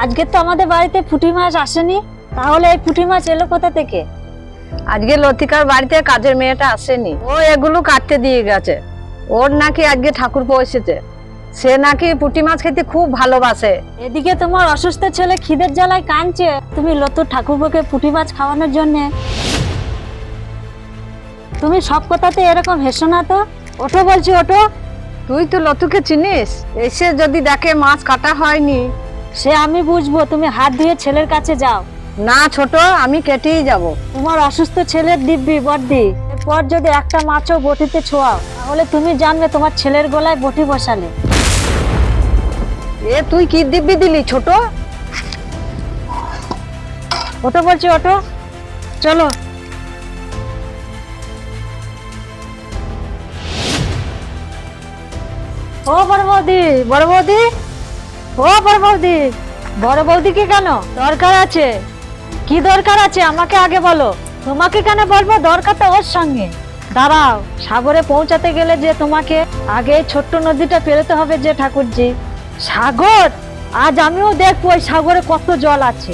আজকে তো আমাদের বাড়িতে পুঁটি মাছ আসেনি, তাহলে এই পুঁটি মাছ এলো কোথা থেকে? আজকে লতিকার বাড়িতে কাজের মেয়েটা আসেনি, ও এগুলো কাটতে দিয়ে গেছে। ওর নাকি আজকে ঠাকুরপো এসেছে, সে নাকি পুঁটি মাছ খেতে খুব ভালোবাসে। এদিকে তোমার অসুস্থ ছেলে খিদের জ্বালায় কাঁদছে, তুমি লতুর ঠাকুরপোকে পুঁটি মাছ খাওয়ানোর জন্য। তুমি সব কথাতে এরকম হেসো না তো। ওঠো বলছি, ওঠো। তুই তো লতুকে চিনিস, এসে যদি দেখে মাছ কাটা হয়নি। সে আমি বুঝবো, তুমি হাত ধুয়ে ছেলের কাছে যাও। না ছোট, আমি কেটেই যাব। তোমার অসুস্থ ছেলের দিব্যি বর্দি, এরপর যদি একটা মাছও বটিতে ছোঁয়াও তাহলে তুমি জানবে তোমার ছেলের গলায় বটি বসালে। এ তুই কি দিব্যি দিলি ছোট? ওঠো বলছি, ওঠো, চলো। ও বড় বৌদি, বড় বৌদি, ও বড় বৌদি, বড় বৌদিকে কেন দরকার আছে? কি দরকার আছে আমাকে আগে বলো। তোমাকে কেন বলবো, দরকার তো ওর সঙ্গে। দাঁড়াও, সাগরে পৌঁছাতে গেলে যে তোমাকে আগে এই ছোট্ট নদীটা পেরোতে হবে যে ঠাকুরজি। সাগর? আজ আমিও দেখবো ওই সাগরে কত জল আছে।